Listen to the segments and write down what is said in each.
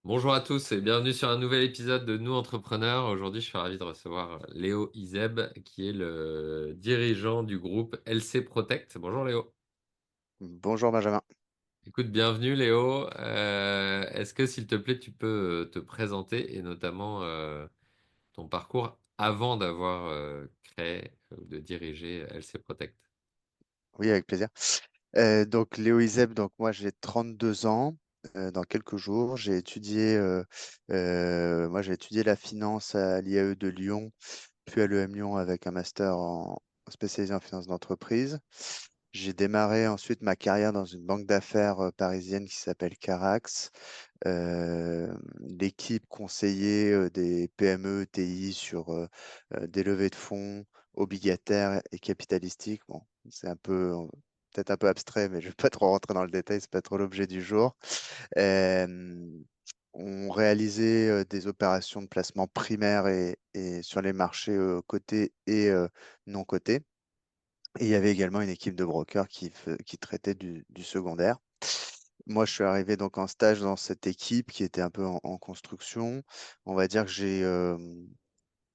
Bonjour à tous et bienvenue sur un nouvel épisode de Nous Entrepreneurs. Aujourd'hui, je suis ravi de recevoir Léo Izeb, qui est le dirigeant du groupe LC Protect. Bonjour Léo. Bonjour Benjamin. Écoute, bienvenue Léo. Est-ce que s'il te plaît, tu peux te présenter et notamment ton parcours avant d'avoir créé ou de diriger LC Protect? Oui, avec plaisir. Donc Léo Izeb, donc moi j'ai 32 ans. Dans quelques jours, j'ai étudié la finance à l'IAE de Lyon, puis à l'EM Lyon avec un master spécialisé en finance d'entreprise. J'ai démarré ensuite ma carrière dans une banque d'affaires parisienne qui s'appelle Carax. L'équipe conseillait des PME, TI sur des levées de fonds obligataires et capitalistiques. Bon, c'est peut-être un peu abstrait, mais je ne vais pas trop rentrer dans le détail, c'est pas trop l'objet du jour. Euh, on réalisait des opérations de placement primaire et sur les marchés cotés et non cotés. Et il y avait également une équipe de brokers qui traitait du secondaire. Moi, je suis arrivé donc en stage dans cette équipe qui était un peu en construction. On va dire que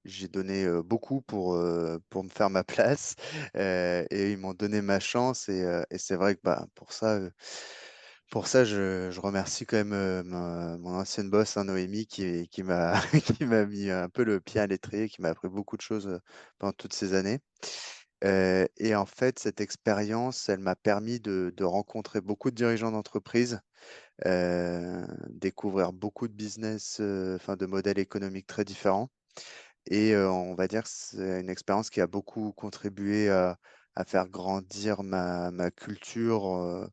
j'ai donné beaucoup pour me faire ma place et ils m'ont donné ma chance et c'est vrai que bah, pour ça je remercie quand même mon ancienne boss, hein, Noémie, qui m'a qui m'a mis un peu le pied à l'étrier, qui m'a appris beaucoup de choses pendant toutes ces années. Et en fait, cette expérience, elle m'a permis de rencontrer beaucoup de dirigeants d'entreprise, découvrir beaucoup de business, enfin de modèles économiques très différents. Et on va dire que c'est une expérience qui a beaucoup contribué à faire grandir ma culture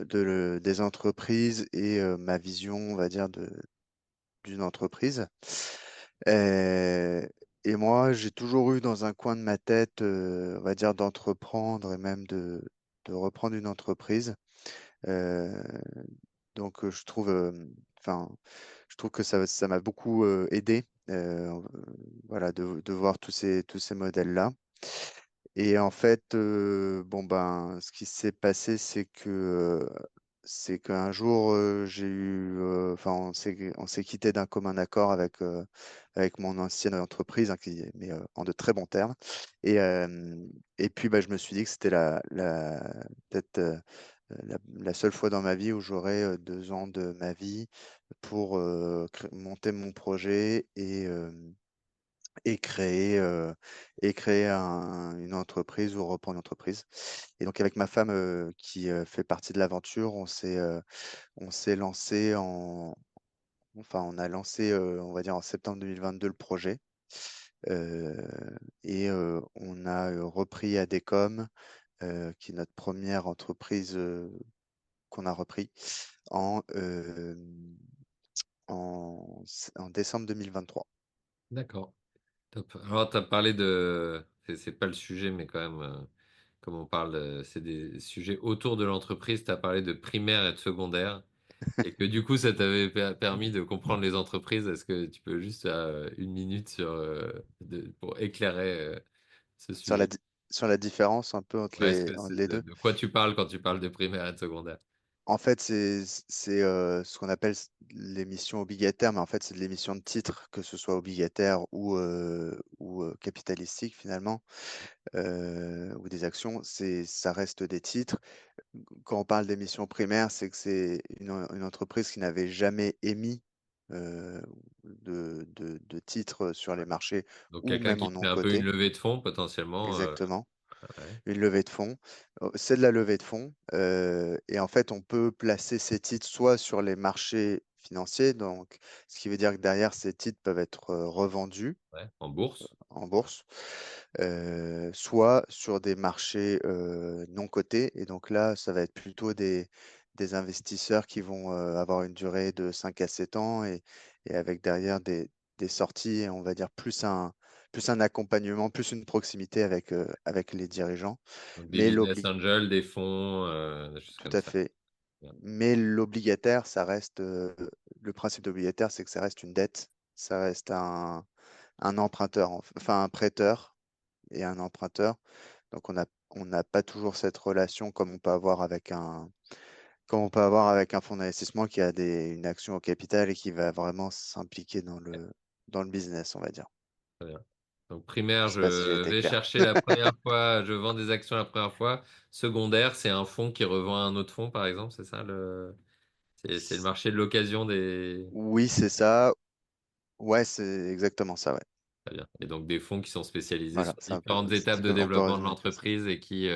des entreprises et ma vision, on va dire, d'une entreprise. Euh, et moi, j'ai toujours eu dans un coin de ma tête, on va dire, d'entreprendre et même de reprendre une entreprise. Euh, donc, enfin, je trouve que ça m'a beaucoup aidé, voilà, de voir tous ces modèles-là. Et en fait, bon ben, ce qui s'est passé, c'est qu'un jour, enfin, on s'est quitté d'un commun accord avec mon ancienne entreprise, hein, mais en de très bons termes. Et, euh, et puis, bah, je me suis dit que c'était peut-être la seule fois dans ma vie où j'aurais 2 ans de ma vie pour monter mon projet et créer une entreprise ou reprendre une entreprise. Et donc avec ma femme qui fait partie de l'aventure, on s'est lancé enfin on a lancé, on va dire en septembre 2022 le projet. Euh, et on a repris Adecom, qui est notre première entreprise qu'on a repris en, euh, en décembre 2023. D'accord, top. Alors, tu as parlé de... C'est pas le sujet, mais quand même, comme on parle, c'est des sujets autour de l'entreprise, tu as parlé de primaire et de secondaire. Et que du coup, ça t'avait permis de comprendre les entreprises. Est-ce que tu peux juste une minute pour éclairer ce Sur la, sujet? di- sur la différence un peu entre Ouais, est-ce les, que entre c'est les deux. de quoi tu parles quand tu parles de primaire et de secondaire? En fait, c'est ce qu'on appelle l'émission obligataire, mais en fait, c'est de l'émission de titres, que ce soit obligataire ou capitalistique finalement, ou des actions. Ça reste des titres. Quand on parle d'émission primaire, c'est que c'est une entreprise qui n'avait jamais émis de titres sur les Ouais. marchés Donc, ou quelqu'un même qui en fait un peu une non-coté. levée de fonds potentiellement. Exactement. Ouais. Une levée de fonds. C'est de la levée de fonds. Et en fait, on peut placer ces titres soit sur les marchés financiers, donc ce qui veut dire que derrière, ces titres peuvent être revendus Ouais. En bourse. en bourse, soit sur des marchés non cotés. Et donc là, ça va être plutôt des investisseurs qui vont avoir une durée de 5 à 7 ans et avec derrière des sorties, et on va dire plus un accompagnement, plus une proximité avec les dirigeants. Donc, des Mais business angels, des fonds, des choses tout comme à ça. fait. Bien. Mais l'obligataire, le principe d'obligataire, c'est que ça reste une dette, ça reste un emprunteur, enfin un prêteur et un emprunteur. Donc on n'a pas toujours cette relation comme on peut avoir avec comme on peut avoir avec un fonds d'investissement qui a une action au capital et qui va vraiment s'impliquer dans le business, on va dire. Très bien. Donc Je primaire, sais pas si j'ai je été vais clair. chercher la première fois, je vends des actions la première fois. Secondaire, c'est un fonds qui revend à un autre fonds, par exemple, c'est ça c'est le marché de l'occasion des. Oui, c'est ça. Ouais, c'est exactement ça, ouais. Très bien. Et donc des fonds qui sont spécialisés Voilà, sur différentes étapes de on peut développement de résumer comme ça. l'entreprise et qui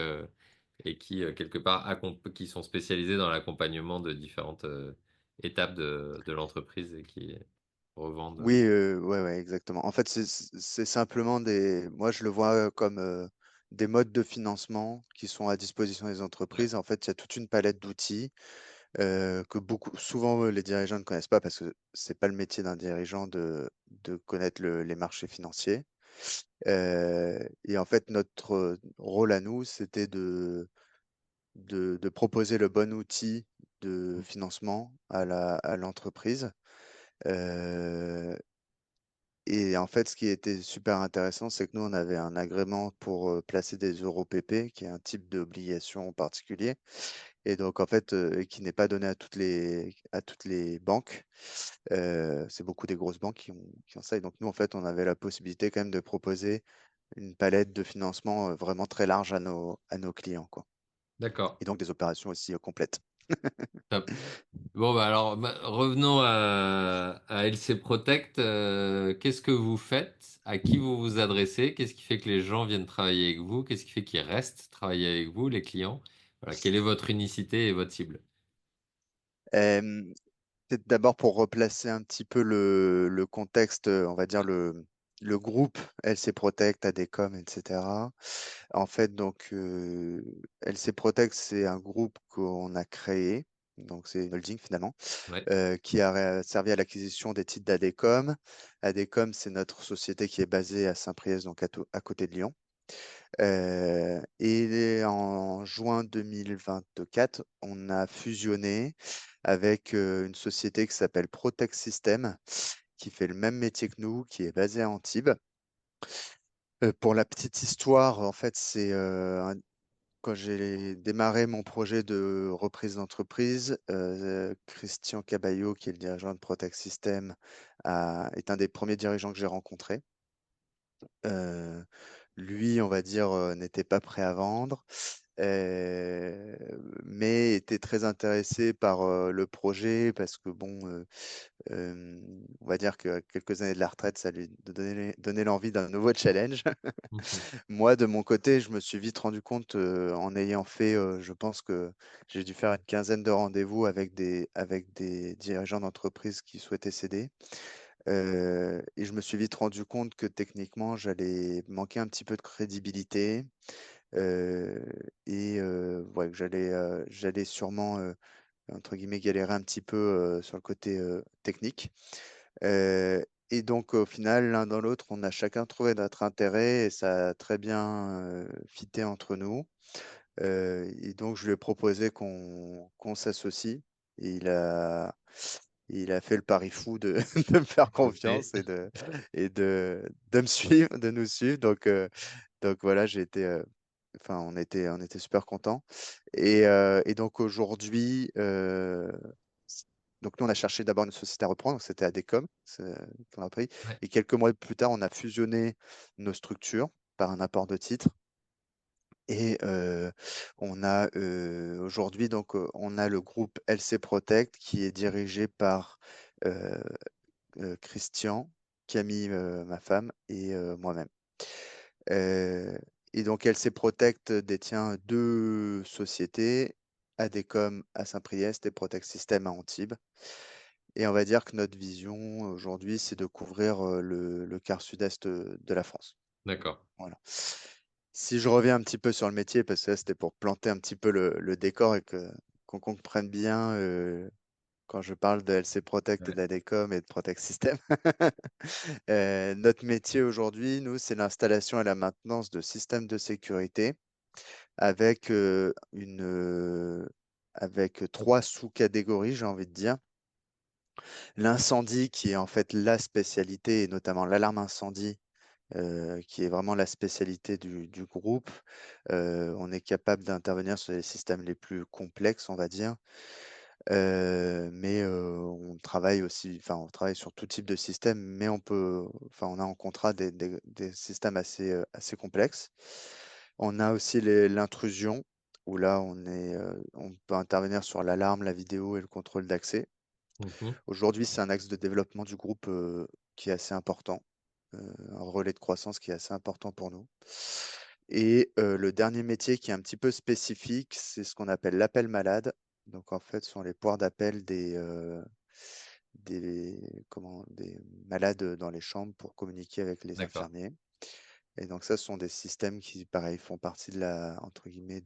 quelque part qui sont spécialisés dans l'accompagnement de différentes étapes de l'entreprise et qui revendent. Oui, ouais, ouais, exactement. En fait, c'est simplement moi, je le vois comme des modes de financement qui sont à disposition des Ouais. entreprises. En fait, il y a toute une palette d'outils que souvent, les dirigeants ne connaissent pas parce que c'est pas le métier d'un dirigeant de connaître les marchés financiers. Et en fait, notre rôle à nous, c'était de proposer le bon outil de financement à l'entreprise. Euh, et en fait, ce qui était super intéressant, c'est que nous, on avait un agrément pour placer des euros PP, qui est un type d'obligation particulier, et donc en fait, qui n'est pas donné à toutes les banques. C'est beaucoup des grosses banques qui ont ça. Et donc nous, en fait, on avait la possibilité quand même de proposer une palette de financement vraiment très large à nos clients, quoi. D'accord. Et donc des opérations aussi complètes. Top. Bon, bah alors, revenons à LC Protect. Qu'est-ce que vous faites? À qui vous vous adressez? Qu'est-ce qui fait que les gens viennent travailler avec vous? Qu'est-ce qui fait qu'ils restent travailler avec vous, les clients? Voilà, quelle est votre unicité et votre cible? Euh, Peut-être d'abord pour replacer un petit peu le contexte, on va dire le groupe LC Protect, ADCOM, etc. En fait, donc, LC Protect, c'est un groupe qu'on a créé. Donc, c'est une holding finalement, Ouais, qui a servi à l'acquisition des titres d'ADCOM. ADCOM, c'est notre société qui est basée à Saint-Priest, donc à côté de Lyon. Et en juin 2024, on a fusionné avec une société qui s'appelle Protect System, qui fait le même métier que nous, qui est basée à Antibes. Pour la petite histoire, en fait, quand j'ai démarré mon projet de reprise d'entreprise, Christian Caballo, qui est le dirigeant de Protect System, est un des premiers dirigeants que j'ai rencontrés. Euh, Lui, on va dire, n'était pas prêt à vendre, euh, mais était très intéressé par le projet parce que, bon, on va dire que quelques années de la retraite, ça lui donnait l'envie d'un nouveau challenge. mhm, Moi, de mon côté, je me suis vite rendu compte, en ayant fait, je pense que j'ai dû faire une quinzaine de rendez-vous avec des dirigeants d'entreprise qui souhaitaient céder. Et je me suis vite rendu compte que techniquement, j'allais manquer un petit peu de crédibilité, euh, et ouais, que j'allais sûrement, entre guillemets, galérer un petit peu sur le côté technique. Euh, et donc, au final, l'un dans l'autre, on a chacun trouvé notre intérêt et ça a très bien fité entre nous. Et donc, je lui ai proposé qu'on s'associe. Et il a fait le pari fou de me faire ok, confiance de me suivre, de nous suivre. Donc voilà, enfin, on était super contents. Et donc aujourd'hui, donc nous, on a cherché d'abord une société à reprendre, donc c'était Adecom, qu'on a pris. ouais, Et quelques mois plus tard, on a fusionné nos structures par un apport de titres. Et on a aujourd'hui, donc, on a le groupe LC Protect qui est dirigé par euh, Christian, Camille, ma femme, et moi-même. Euh, et donc, LC Protect détient deux sociétés, Adecom à Saint-Priest et Protect System à Antibes. Et on va dire que notre vision aujourd'hui, c'est de couvrir le quart sud-est de la France. d'accord. Voilà. Si je reviens un petit peu sur le métier, parce que là, c'était pour planter un petit peu le décor et qu'on comprenne bien quand je parle de LC Protect et Ouais, d'ADECOM et de Protect System. Notre métier aujourd'hui, nous, c'est l'installation et la maintenance de systèmes de sécurité avec, avec trois sous-catégories, j'ai envie de dire. L'incendie, qui est en fait la spécialité, et notamment l'alarme incendie, qui est vraiment la spécialité du groupe. On est capable d'intervenir sur les systèmes les plus complexes, on va dire. Mais on travaille aussi, enfin, on travaille sur tout type de système, mais on a en contrat des systèmes assez complexes. On a aussi l'intrusion, où là, on peut intervenir sur l'alarme, la vidéo et le contrôle d'accès. Mhm. Aujourd'hui, c'est un axe de développement du groupe qui est assez important, un relais de croissance qui est assez important pour nous. Et le dernier métier qui est un petit peu spécifique, c'est ce qu'on appelle l'appel malade. Donc en fait, ce sont les poires d'appel des malades dans les chambres pour communiquer avec les D'accord. infirmiers. Et donc ça, ce sont des systèmes qui, pareil, font partie de entre guillemets,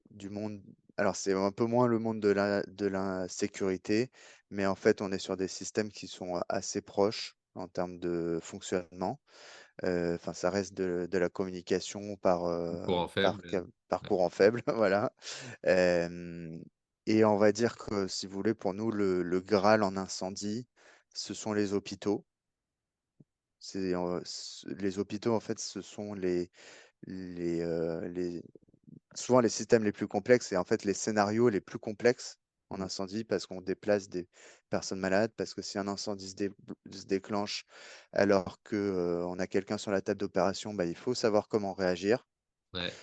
du monde. Alors c'est un peu moins le monde de la sécurité, mais en fait, on est sur des systèmes qui sont assez proches en termes de fonctionnement. Enfin, ça reste de la communication Courant faible. par Ouais. courant faible, voilà. Hem Et on va dire que, si vous voulez, pour nous, le graal en incendie, ce sont les hôpitaux. Les hôpitaux, en fait, ce sont les souvent les systèmes les plus complexes et en fait les scénarios les plus complexes en Mm. incendie parce qu'on déplace des personnes malades, parce que si un incendie se déclenche alors que, on a quelqu'un sur la table d'opération, bah, il faut savoir comment réagir. Ouais.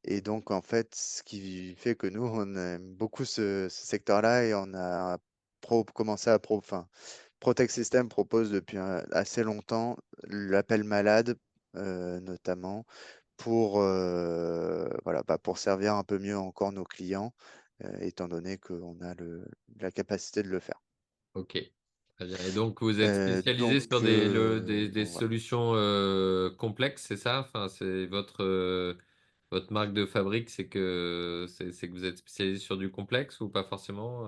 Et donc en fait, ce qui fait que nous, on aime beaucoup ce secteur-là et on a commencé à Protect System propose depuis assez longtemps l'appel malade, notamment pour, voilà, bah, pour servir un peu mieux encore nos clients, étant donné qu'on a la capacité de le faire. Ok. Très bien. Et donc, vous êtes spécialisé Donc, sur des donc voilà. solutions complexes, c'est ça? Enfin, c'est votre marque de fabrique, c'est que vous êtes spécialisé sur du complexe ou pas forcément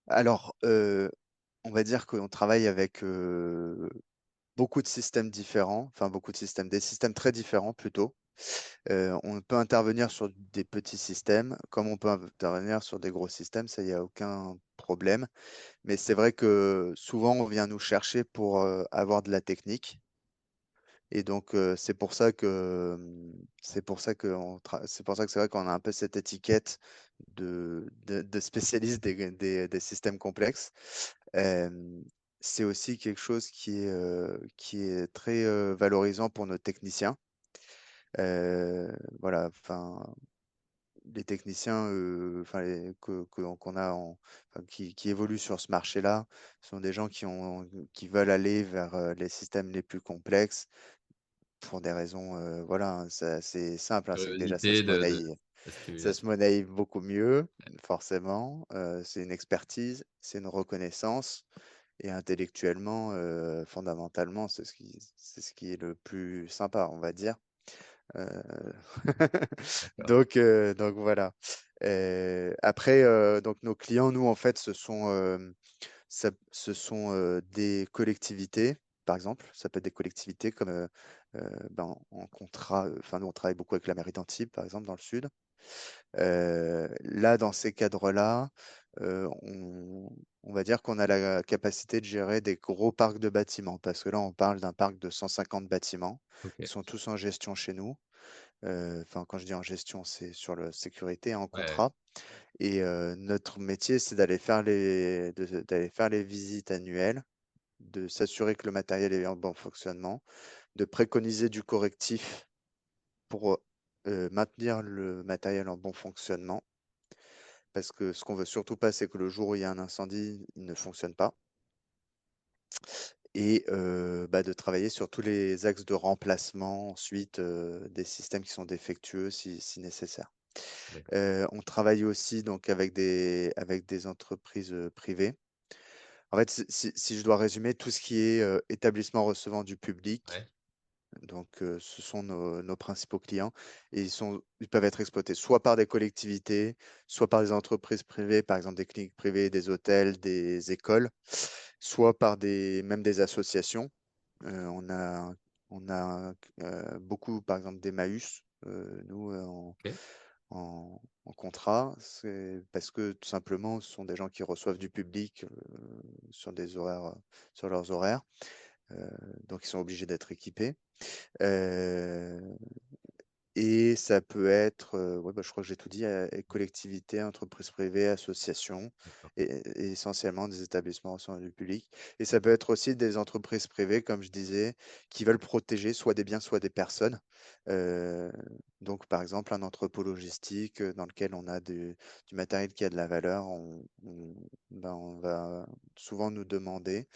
Alors, on va dire qu'on travaille avec beaucoup de systèmes différents, enfin beaucoup de systèmes, des systèmes très différents plutôt. On peut intervenir sur des petits systèmes, comme on peut intervenir sur des gros systèmes, ça, il y a aucun problème. Mais c'est vrai que souvent, on vient nous chercher pour avoir de la technique. Et donc, c'est pour ça que c'est vrai qu'on a un peu cette étiquette de spécialiste des systèmes complexes. Euh, c'est aussi quelque chose qui est très valorisant pour nos techniciens. Voilà, enfin, les techniciens qu'on a qui évoluent sur ce marché-là sont des gens qui veulent aller vers les systèmes les plus complexes pour des raisons, voilà, hein, c'est assez simple, hein, c'est que déjà curiosité de la ça stimulation? se monnaie beaucoup mieux, forcément. C'est une expertise, c'est une reconnaissance et intellectuellement, fondamentalement, c'est ce qui est le plus sympa, on va dire. Heu, D'accord. donc voilà. Après, donc nos clients, nous, en fait, ce sont, des collectivités, par exemple. Ça peut être des collectivités comme, ben, en contrat, enfin, nous, on travaille beaucoup avec la mairie d'Antibes, par exemple, dans le sud. Là, dans ces cadres-là, on va dire qu'on a la capacité de gérer des gros parcs de bâtiments, parce que là, on parle d'un parc de 150 bâtiments. Ok. Ils sont tous en gestion chez nous. Enfin, quand je dis en gestion, c'est sur la sécurité, en Ouais. contrat. Et notre métier, c'est d'aller faire les visites annuelles, de s'assurer que le matériel est en bon fonctionnement, de préconiser du correctif pour maintenir le matériel en bon fonctionnement. Parce que ce qu'on veut surtout pas, c'est que le jour où il y a un incendie, il ne fonctionne pas. Et bah, de travailler sur tous les axes de remplacement ensuite des systèmes qui sont défectueux si nécessaire. D'accord. On travaille aussi donc avec des entreprises privées. En fait, si je dois résumer, tout ce qui est établissement recevant du public, Ouais. donc ce sont nos principaux clients, et ils peuvent être exploités soit par des collectivités, soit par des entreprises privées, par exemple des cliniques privées, des hôtels, des écoles, soit par même des associations. On a, on a beaucoup, par exemple, d'Emmaüs, nous, Ok. en contrat. C'est parce que tout simplement, ce sont des gens qui reçoivent du public sur sur leurs horaires. Euh, donc, ils sont obligés d'être équipés. Euh, Et ça peut être, ouais, bah, je crois que j'ai tout dit, et collectivités, entreprises privées, associations D'accord. et essentiellement des établissements recevant du public. Et ça peut être aussi des entreprises privées, comme je disais, qui veulent protéger soit des biens, soit des personnes. Heu, donc par exemple, un entrepôt logistique, dans lequel on a du matériel qui a de la valeur, on va souvent nous demander,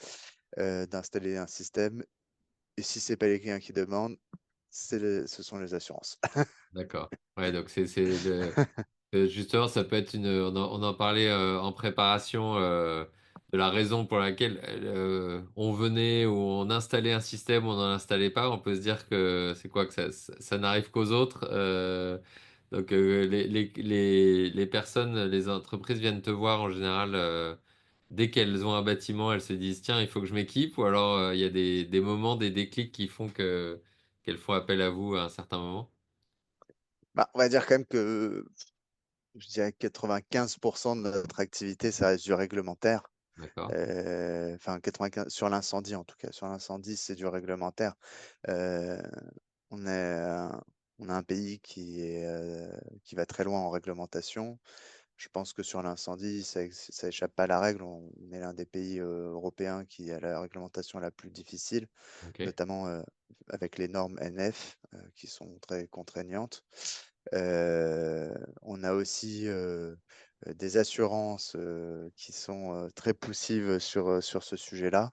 d'installer un système, et si c'est pas les clients qui demandent, ce sont les assurances. D'accord. Ouais, donc c'est justement, ça peut être on en parlait en préparation de la raison pour laquelle on venait ou on installait un système ou on n'en installait pas. On peut se dire que c'est quoi que ça n'arrive qu'aux autres. Donc les personnes, les entreprises viennent te voir en général dès qu'elles ont un bâtiment, elles se disent tiens, il faut que je m'équipe. Ou alors il y a des moments, des déclics qui font qu'elles font appel à vous à un certain moment. Bah, on va dire quand même que je dirais 95 de notre activité, ça reste du réglementaire. D'accord? Enfin 95 sur l'incendie en tout cas. Sur l'incendie, c'est du réglementaire. Heu, on est on a un pays qui va très loin en réglementation. Je pense que sur l'incendie, ça échappe pas à la règle. On est l'un des pays, européens qui a la réglementation la plus difficile, Ok. notamment, avec les normes NF, qui sont très contraignantes. On a aussi, des assurances, qui sont, très poussives sur ce sujet-là.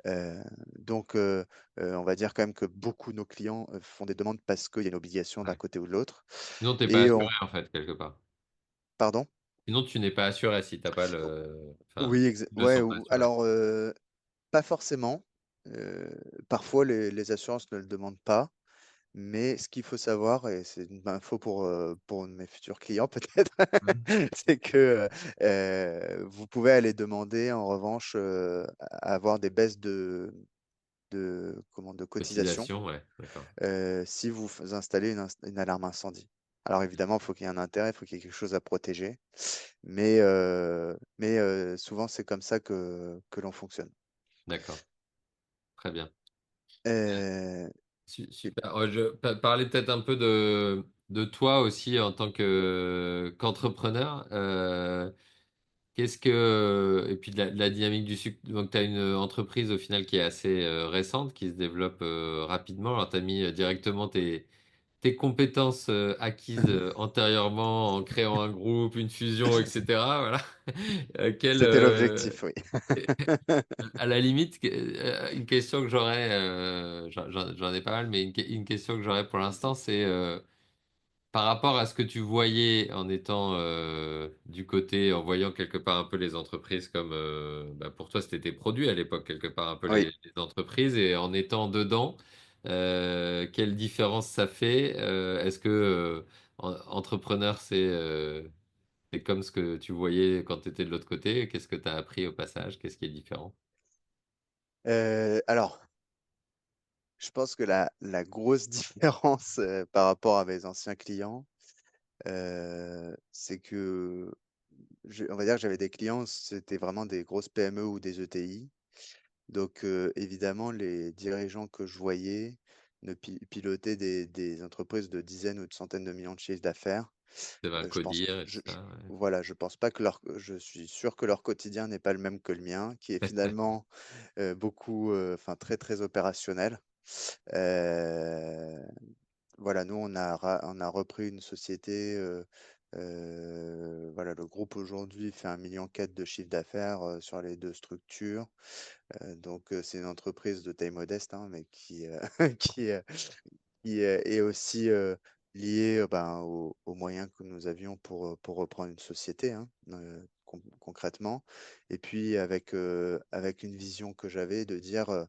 Heu, donc on va dire quand même que beaucoup de nos clients, font des demandes parce qu'il y a une obligation d'un Ouais. côté ou de l'autre. Sinon, t'es pas Et assuré on en fait quelque part. Pardon? Sinon, tu n'es pas assuré si t'as pas enfin, Oui, ils ne ouais, sont pas ou assurés. alors, pas forcément. Heu, Parfois les assurances ne le demandent pas, mais ce qu'il faut savoir, et c'est une info pour mes futurs clients peut-être, Mhm. c'est que, vous pouvez aller demander en revanche, à avoir des baisses de cotisation, Cotisation, ouais, d'accord, si vous installez une alarme incendie. Alors évidemment, il faut qu'il y ait un intérêt, il faut qu'il y ait quelque chose à protéger, mais souvent c'est comme ça que l'on fonctionne. d'accord, très bien. Heu et Super. Ouais, parler peut-être un peu de toi aussi en tant qu'entrepreneur. Qu'est-ce que et puis de la dynamique du sucre. Donc, tu as une entreprise au final qui est assez récente, qui se développe rapidement. Alors, tu as mis directement tes compétences acquises antérieurement en créant un groupe, une fusion, etc. Voilà. Quel, C'était l'objectif, oui. à la limite, une question que j'aurais, j'en ai pas mal, mais une question que j'aurais pour l'instant, c'est par rapport à ce que tu voyais en étant du côté, en voyant quelque part un peu les entreprises comme, bah, pour toi, c'était tes produits à l'époque, quelque part un peu Oui. les entreprises, et en étant dedans, quelle différence ça fait? Est-ce que entrepreneur, c'est comme ce que tu voyais quand tu étais de l'autre côté? Qu'est-ce que tu as appris au passage? Qu'est-ce qui est différent? Alors, je pense que la grosse différence, par rapport à mes anciens clients, c'est que on va dire que j'avais des clients, c'était vraiment des grosses PME ou des ETI. Donc évidemment, les dirigeants que je voyais ne pilotaient des entreprises de dizaines ou de centaines de millions de chiffres d'affaires. Tu devais un Je pense codir et tout je ça, ouais. Voilà, je pense pas que je suis sûr que leur quotidien n'est pas le même que le mien, qui est finalement, beaucoup, enfin très, très opérationnel. Heu, voilà, nous on a repris une société, voilà, le groupe aujourd'hui fait 1,4 million de chiffre d'affaires, sur les 2 structures. Donc c'est une entreprise de taille modeste, hein, mais qui, qui, est aussi, liée, ben, aux moyens que nous avions pour reprendre une société, hein, concrètement. Et puis avec une vision que j'avais de dire,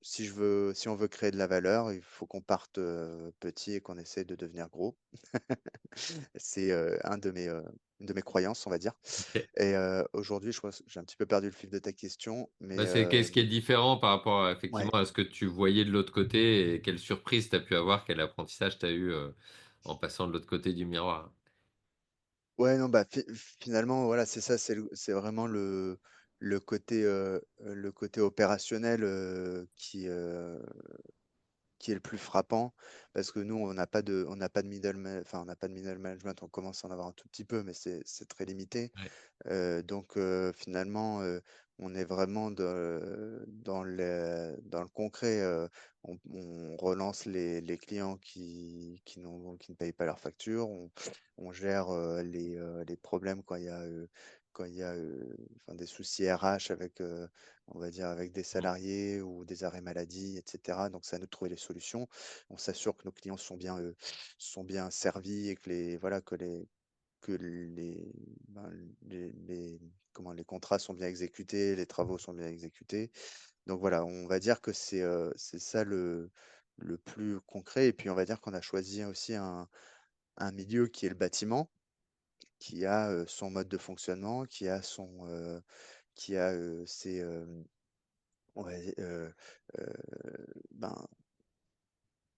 si on veut créer de la valeur, il faut qu'on parte, petit et qu'on essaie de devenir gros. C'est, une de mes croyances, on va dire. Ok. Et aujourd'hui, je crois j'ai un petit peu perdu le fil de ta question, mais Bah, c'est qu'est-ce qui est différent par rapport ouais. effectivement à ce que tu voyais de l'autre côté, et quelle surprise tu as pu avoir, quel apprentissage tu as eu en passant de l'autre côté du miroir. Ouais, non, bah, finalement, voilà, c'est ça, c'est vraiment le côté opérationnel, qui est le plus frappant, parce que nous, on n'a pas de enfin, on n'a pas de middle management, on commence à en avoir un tout petit peu, mais c'est très limité. Ouais. Donc finalement, on est vraiment dans le concret. On relance les clients qui ne payent pas leurs factures. On gère les problèmes quand il y a enfin, des soucis RH avec, on va dire, avec des Mm. salariés ou des arrêts maladie, etc. Donc c'est à nous de trouver les solutions. On s'assure que nos clients sont bien servis et que voilà, que ben, les contrats sont bien exécutés, les travaux sont bien exécutés. Donc voilà, on va dire que c'est ça le plus concret. Et puis on va dire qu'on a choisi aussi un milieu qui est le bâtiment, qui a son mode de fonctionnement, qui a on va dire, euh, ben,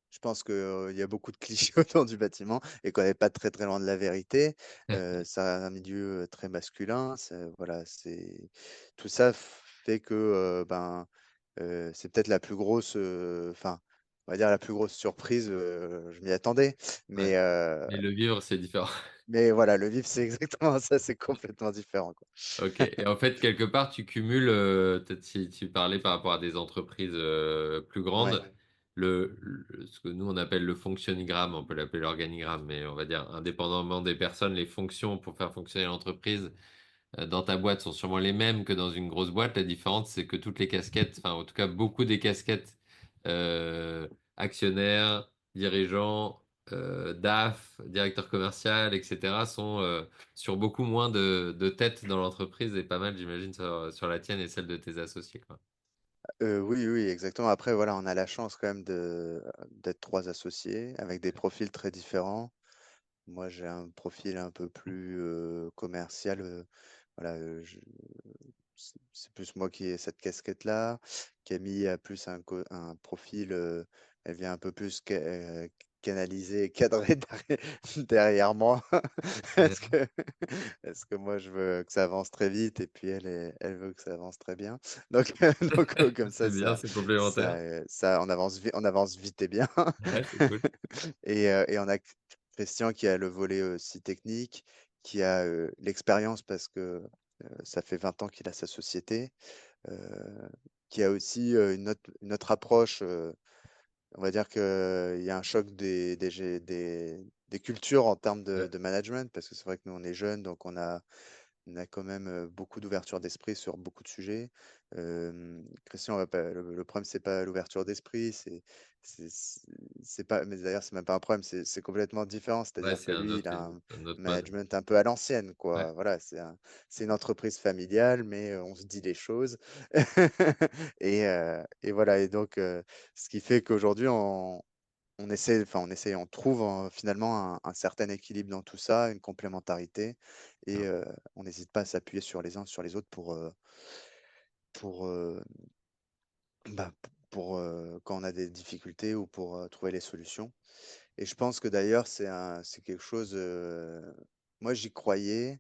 je pense qu'il y a beaucoup de clichés autour du bâtiment et qu'on n'est pas très très loin de la vérité. C'est un milieu très masculin. Voilà, tout ça fait que c'est peut-être la plus grosse, enfin, on va dire la plus grosse surprise. Je m'y attendais, Ouais. mais, Mais le vivre, c'est différent. mais voilà, le vivre, c'est exactement ça. C'est complètement différent, quoi. Ok. Et en fait, quelque part, tu cumules, peut-être si tu parlais par rapport à des entreprises plus Ouais. grandes, ce que nous on appelle le fonctionnigramme, on peut l'appeler l'organigramme, mais on va dire indépendamment des personnes, les fonctions pour faire fonctionner l'entreprise dans ta boîte sont sûrement les mêmes que dans une grosse boîte. La différence, c'est que toutes les casquettes, enfin en tout cas beaucoup des casquettes, euh, actionnaires, dirigeants, DAF, directeur commercial, etc., sont sur beaucoup moins de têtes dans l'entreprise et pas mal, j'imagine, sur la tienne et celle de tes associés, quoi. Oui, oui, exactement. Après, voilà, on a la chance quand même d'être trois associés avec des profils très différents. Moi, j'ai un profil un peu plus commercial. Voilà, c'est plus moi qui ai cette casquette-là. Camille a plus un profil, elle vient un peu plus canaliser et cadrer derrière moi. Parce que, parce que moi, je veux que ça avance très vite et puis elle veut que ça avance très bien. Donc, comme C'est bien, c'est complémentaire. on avance vite et bien. Ouais, c'est cool. Et on a Christian qui a le volet aussi technique, qui a l'expérience parce que ça fait 20 ans qu'il a sa société, euh, qui a aussi une autre approche. On va dire qu'il y a un choc des cultures en termes Ouais, de management, parce que c'est vrai que nous, on est jeunes, donc on a quand même beaucoup d'ouverture d'esprit sur beaucoup de sujets. Christian, le problème, c'est pas l'ouverture d'esprit, c'est c'est pas, mais d'ailleurs, c'est même pas un problème, c'est complètement différent. ouais, C'est-à-dire c'est que lui, il a un autre un mode. management un peu à l'ancienne, Ouais, quoi. Voilà, c'est une entreprise familiale, mais on se dit les choses. Et voilà. Et donc, ce qui fait qu'aujourd'hui, on trouve finalement un certain équilibre dans tout ça, une complémentarité, et on n'hésite pas à s'appuyer sur les uns sur les autres pour, quand on a des difficultés ou pour trouver les solutions. Et je pense que d'ailleurs, c'est quelque chose, moi j'y croyais,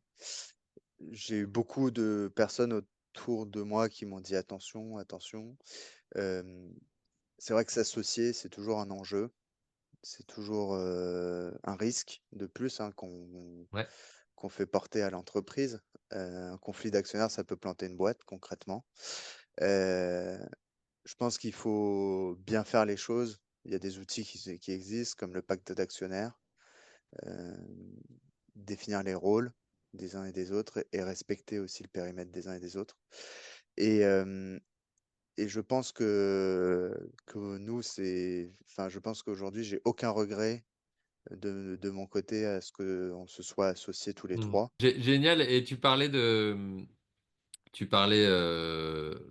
j'ai eu beaucoup de personnes autour de moi qui m'ont dit attention, attention. Euh, c'est vrai que s'associer, c'est toujours un enjeu. C'est toujours un risque de plus, hein, ouais. qu'on fait porter à l'entreprise. Un conflit d'actionnaires, ça peut planter une boîte concrètement. Euh, je pense qu'il faut bien faire les choses. Il y a des outils qui existent, comme le pacte d'actionnaires, euh, définir les rôles des uns et des autres et respecter aussi le périmètre des uns et des autres. Et, euh, et je pense que nous, enfin, je pense qu'aujourd'hui, j'ai aucun regret de mon côté à ce qu'on se soit associés tous les Hmm. trois. Génial. Et tu parlais,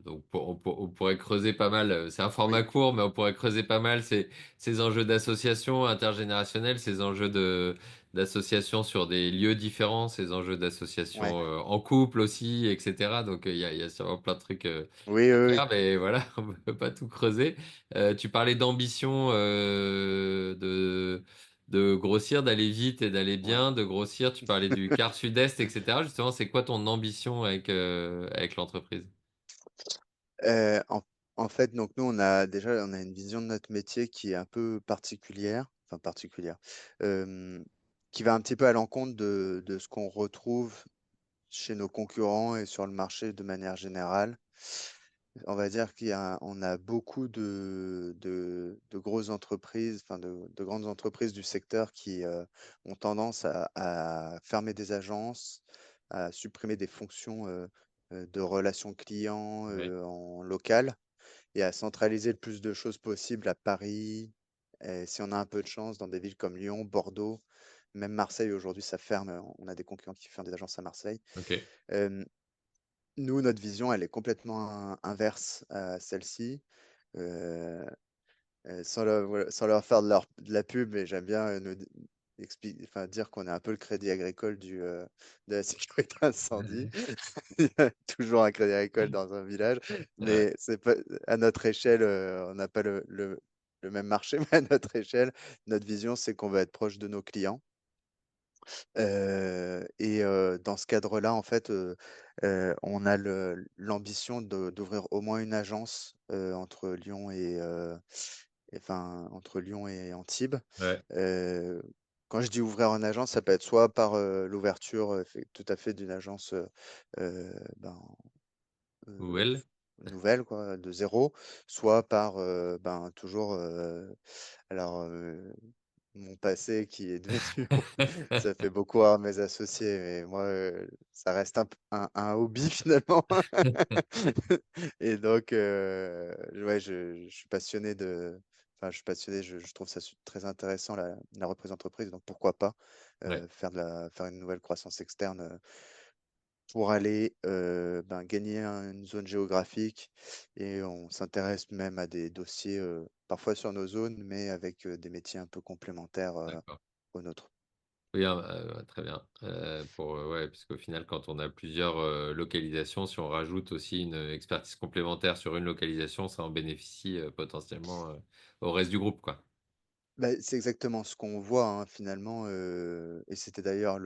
donc on pourrait creuser pas mal, c'est un Oui, format court, mais on pourrait creuser pas mal ces enjeux d'association intergénérationnelle, ces enjeux d'association sur des lieux différents, ces enjeux ouais. d'association en couple aussi, etc. Donc il y a sûrement plein de trucs Oui, à oui, faire, oui. mais voilà, on ne peut pas tout creuser. Tu parlais d'ambition, de grossir, d'aller vite et d'aller Ouais. bien, de grossir. Tu parlais du quart sud-est, etc. Justement, c'est quoi ton ambition avec l'entreprise? Euh, en, En fait, donc nous, on a une vision de notre métier qui est un peu particulière, enfin particulière, hem, qui va un petit peu à l'encontre de ce qu'on retrouve chez nos concurrents et sur le marché de manière générale. On va dire on a beaucoup de grosses entreprises, enfin de grandes entreprises du secteur qui, ont tendance à fermer des agences, à supprimer des fonctions, de relations clients, Ouais, en local et à centraliser le plus de choses possible à Paris et si on a un peu de chance, dans des villes comme Lyon, Bordeaux, même Marseille aujourd'hui ça ferme, on a des concurrents qui ferment des agences à Marseille. ok. Hem, Nous, notre vision, elle est complètement inverse à celle-ci. Heu sans leur faire de la pub, mais j'aime bien, nous d enfin, dire qu'on est un peu le Crédit Agricole de la sécurité incendie. Il y a toujours un Crédit Agricole dans un village, Ouais, mais c'est pas à notre échelle, on n'a pas le même marché, mais à notre échelle, notre vision, c'est qu'on va être proche de nos clients. Dans ce cadre-là, en fait, on a l'ambition d'ouvrir au moins une agence, entre Lyon et Antibes. ouais. Heu, Quand je dis ouvrir une agence, ça peut être soit par, l'ouverture, tout à fait d'une agence, ben, Well, nouvelle quoi, de zéro, soit par, ben, toujours, alors, mon passé qui est devenu ça fait beaucoup rire mes associés, mais moi, ça reste un hobby finalement et donc ouais, je suis passionné je suis passionné, je trouve ça très intéressant la reprise d'entreprise, donc pourquoi pas, ouais, faire une nouvelle croissance externe, pour aller, ben, gagner une zone géographique et on s'intéresse même à des dossiers, parfois sur nos zones, mais avec, des métiers un peu complémentaires, d'accord. aux nôtres. Oui, ouais, très bien. Ouais, puisqu'au final, quand on a plusieurs localisations, si on rajoute aussi une expertise complémentaire sur une localisation, ça en bénéficie potentiellement au reste du groupe, quoi. Bah, c'est exactement ce qu'on voit, hein, finalement, et c'était d'ailleurs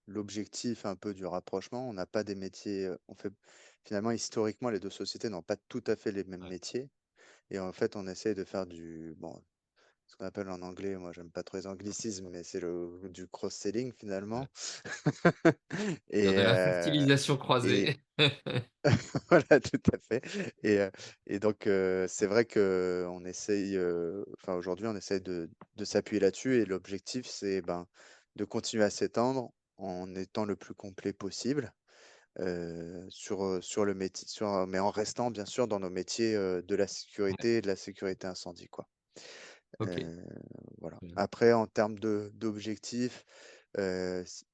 l'objectif un peu du rapprochement. On n'a pas des métiers, on fait finalement, historiquement, les 2 sociétés n'ont pas tout à fait les mêmes Ouais, métiers et en fait, on essaye de faire ce qu'on appelle en anglais, moi j'aime pas trop les anglicismes, mais c'est du cross-selling ouais. finalement. Dire Et de la heu fertilisation et croisée. voilà, tout à fait et donc c'est vrai qu'on essaye, enfin aujourd'hui, on essaye de s'appuyer là-dessus et l'objectif, c'est, ben, de continuer à s'étendre en étant le plus complet possible, sur le métier mais en restant bien sûr dans nos métiers, de la Ouais, sécurité et de la sécurité incendie, quoi. ok. Heu, voilà. Bien. Après en termes d'objectifs, s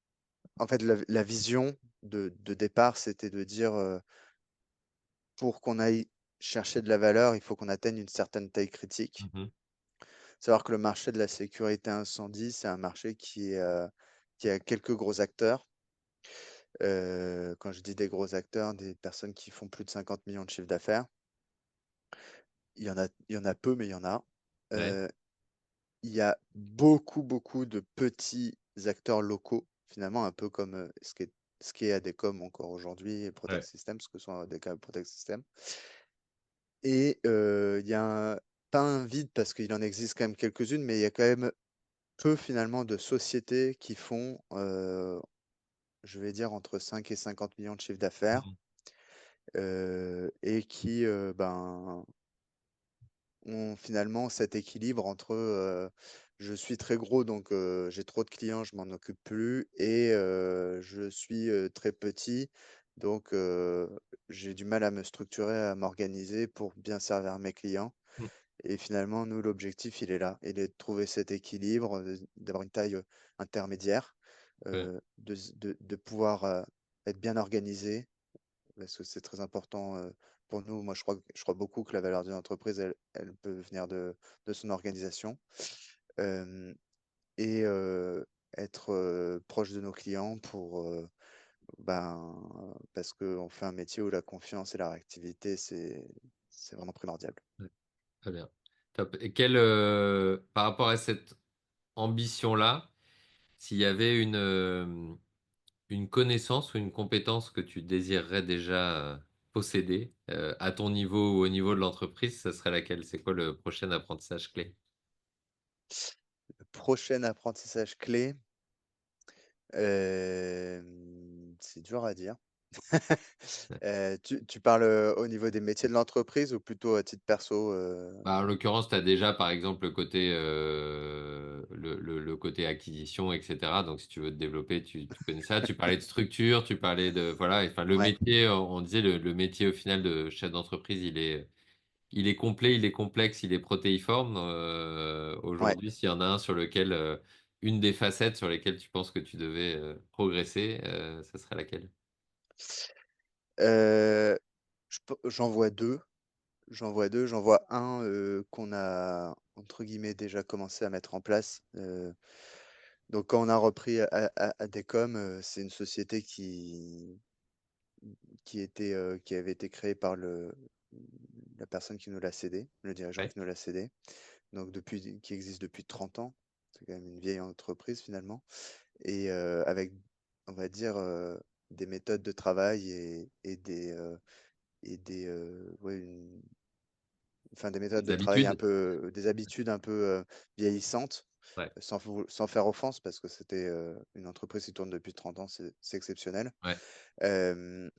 en fait, la vision de départ, c'était de dire, pour qu'on aille chercher de la valeur, il faut qu'on atteigne une certaine taille critique. Mhm. Savoir que le marché de la sécurité incendie, c'est un marché qui a quelques gros acteurs. Quand je dis des gros acteurs, des personnes qui font plus de 50 millions de chiffre d'affaires. Il y en a peu, mais il y en a. Ouais, Heu, il y a beaucoup, beaucoup de petits acteurs locaux, finalement un peu comme, ce qu'est ADCOM encore aujourd'hui et Protect ouais. Systems, ce que sont ADK et Protect Systems. Et il y a pas un vide parce qu'il en existe quand même quelques-unes, mais il y a quand même peu finalement de sociétés qui font, je vais dire entre 5 et 50 millions de chiffre d'affaires, Mhm. et qui, ben, ont finalement cet équilibre entre, je suis très gros donc j'ai trop de clients, je m'en occupe plus et je suis, très petit donc j'ai du mal à me structurer, à m'organiser pour bien servir mes clients. Mm. Et finalement, nous, l'objectif, il est là. Il est de trouver cet équilibre, d'avoir une taille, intermédiaire, Ouais, de pouvoir, être bien organisé, parce que c'est très important, pour nous. Moi, je crois beaucoup que la valeur d'une entreprise, elle peut venir de son organisation. Hem et être, proche de nos clients ben, parce qu'on fait un métier où la confiance et la réactivité, c'est vraiment primordial. ouais. Très bien. Top. Et par rapport à cette ambition-là, s'il y avait une connaissance ou une compétence que tu désirerais déjà posséder, à ton niveau ou au niveau de l'entreprise, ça serait laquelle? C'est quoi le prochain apprentissage clé? Le prochain apprentissage clé, c'est dur à dire. Tu parles, au niveau des métiers de l'entreprise ou plutôt à titre perso, Bah, en l'occurrence, tu as déjà, par exemple, le côté, le côté acquisition, etc. Donc, si tu veux te développer, tu connais ça. Tu parlais de structure, tu parlais de, voilà, enfin, le Ouais, métier, on disait, le métier au final de chef d'entreprise, il est complet, il est complexe, il est protéiforme. ouais. Aujourd'hui, s'il y en a un sur lequel, une des facettes sur lesquelles tu penses que tu devais progresser, ça serait laquelle? Heu, j'en vois 2. J'en vois 2. J'en vois un, qu'on a entre guillemets «déjà commencé à mettre en place». Donc quand on a repris à Descom, c'est une société qui avait été créée par la personne qui nous l'a cédé, le dirigeant Ouais, qui nous l'a cédé, donc qui existe depuis 30 ans. C'est quand même une vieille entreprise finalement et avec, on va dire, des méthodes de travail ouais, enfin des méthodes des de travail un habitudes? peu, des habitudes un peu, vieillissantes, Ouais, sans faire offense parce que c'était, une entreprise qui tourne depuis 30 ans, c'est exceptionnel. ouais, Hem,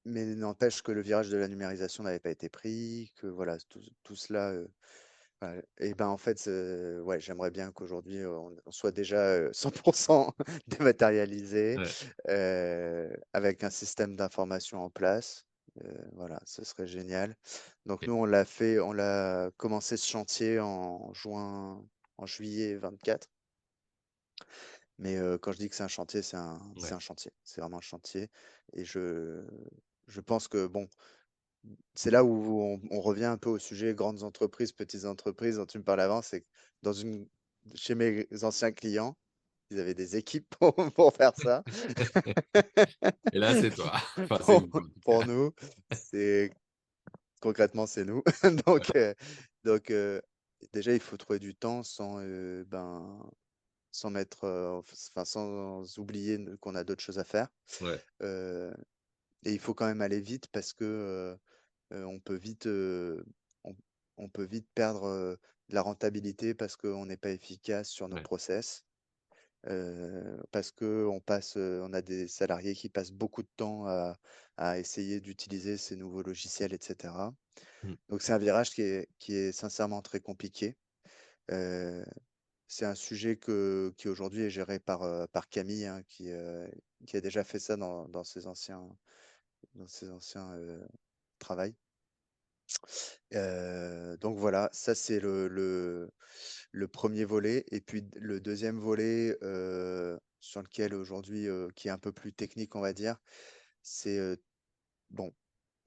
mais n'empêche que le virage de la numérisation n'avait pas été pris, que voilà, tout cela, ouais et ben, en fait, ouais, j'aimerais bien qu'aujourd'hui, on soit déjà, 100 dématérialisé, ouais. avec un système d'information en place. Voilà, ce serait génial. Donc Ok. nous, on l'a commencé ce chantier en juillet 24. Mais quand je dis que c'est un chantier, c'est Ouais, un chantier. C'est vraiment un chantier et je pense que bon, c'est là où on revient un peu au sujet grandes entreprises, petites entreprises dont tu me parlais avant. C'est que dans une chez mes anciens clients, ils avaient des équipes pour faire ça. et là, c'est toi. Enfin, c'est Pour vous, en tout pour cas. nous, c'est concrètement, c'est nous. Ouais, Donc donc déjà, il faut trouver du temps sans mettre, enfin, sans oublier qu'on a d'autres choses à faire. ouais, Heu et il faut quand même aller vite parce que, on peut vite, on on peut vite perdre, de la rentabilité parce qu'on n'est pas efficace sur nos ouais. process, parce on a des salariés qui passent beaucoup de temps à essayer d'utiliser ces nouveaux logiciels et cetera. Mmh. Donc c'est un virage qui est sincèrement très compliqué. Heu, c'est un sujet qui aujourd'hui est géré par Camille, hein, qui a déjà fait ça dans ses anciens, travails. Donc voilà, ça c'est le 1er volet et puis le deuxième volet, sur lequel aujourd'hui, qui est un peu plus technique, on va dire, c'est, bon,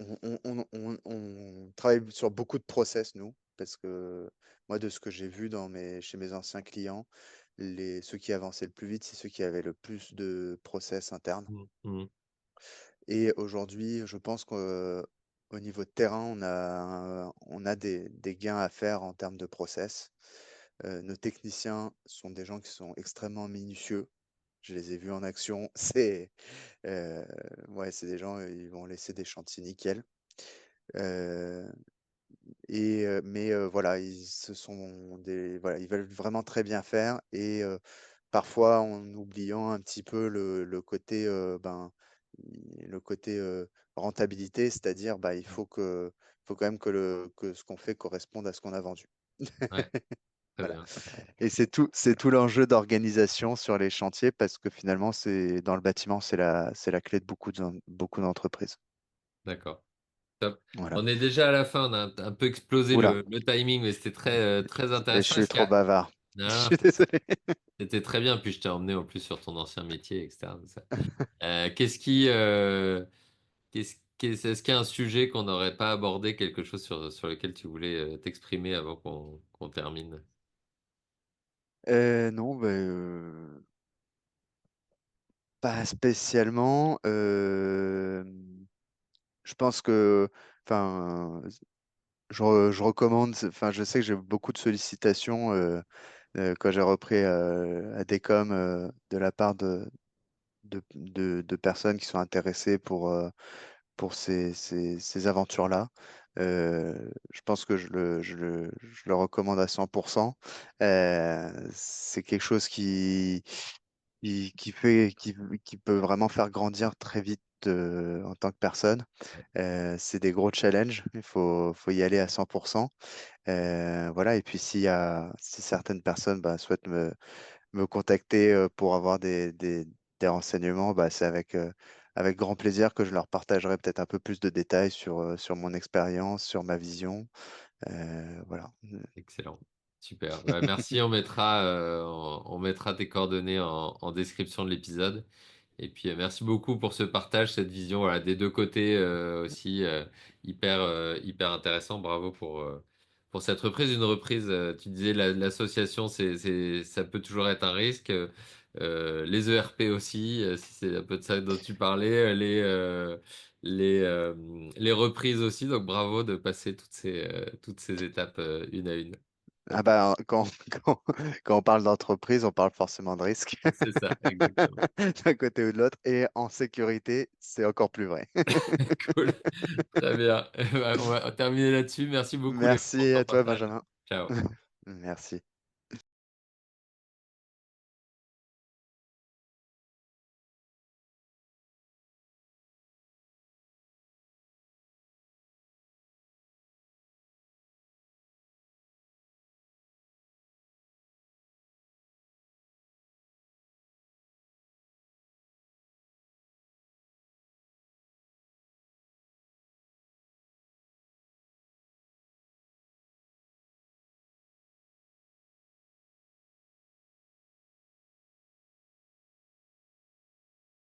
on travaille sur beaucoup de process nous, parce que moi de ce que j'ai vu chez mes anciens clients, ceux qui avançaient le plus vite, c'est ceux qui avaient le plus de process internes. Mmh. Mmh. Et aujourd'hui, je pense qu'au niveau de terrain, on a des gains à faire en termes de process. Nos techniciens sont des gens qui sont extrêmement minutieux. Je les ai vus en action. Heu, ouais, c'est des gens, ils vont laisser des chantiers nickel. Heu mais voilà, voilà, ils veulent vraiment très bien faire et parfois en oubliant un petit peu le côté, rentabilité, c'est-à-dire, bah, il faut quand même que ce qu'on fait corresponde à ce qu'on a vendu. Ouais, très Voilà bien. et c'est tout l'enjeu d'organisation sur les chantiers parce que finalement, c'est dans le bâtiment, c'est la clé de beaucoup d'entreprises. D'accord. Top. Voilà. On est déjà à la fin, on a un peu explosé Ouh là, le timing, mais c'était très je intéressant. suis Est-ce qu'il y trop a... bavard. Je Non, suis désolé. c'était très bien, puis je t'ai emmené en plus sur ton ancien métier, etc. Donc ça. Est-ce qu'il y a un sujet qu'on n'aurait pas abordé, quelque chose sur lequel tu voulais t'exprimer avant qu'on termine? Non, pas spécialement. Je pense que, enfin, je recommande, enfin, je sais que j'ai eu beaucoup de sollicitations quand j'ai repris à Descom de la part de personnes qui sont intéressées pour ces aventures-là. Je pense que je le recommande à 100%. C'est quelque chose qui peut vraiment faire grandir très vite en tant que personne. C'est des gros challenges, faut y aller à 100%. Voilà, et puis si certaines personnes bah, souhaitent me contacter pour avoir des renseignements, bah, c'est avec grand plaisir que je leur partagerai peut-être un peu plus de détails sur mon expérience, sur ma vision. Voilà. Excellent. Super. Bah, merci. On mettra tes coordonnées en description de l'épisode. Et puis, merci beaucoup pour ce partage, cette vision, voilà, des deux côtés aussi, hyper intéressant. Bravo pour cette reprise. Une reprise, tu disais, l'association, ça peut toujours être un risque. Les ERP aussi, si c'est un peu de ça dont tu parlais, les, euh, les reprises aussi. Donc, bravo de passer toutes ces étapes une à une. Ah bah, quand on parle d'entreprise, on parle forcément de risque C'est ça, exactement. d'un côté ou de l'autre. Et en sécurité, c'est encore plus vrai. Cool. Très bien. On va terminer là-dessus. Merci beaucoup, Léo, pour Merci ton à toi, partage. Benjamin. Ciao. Merci.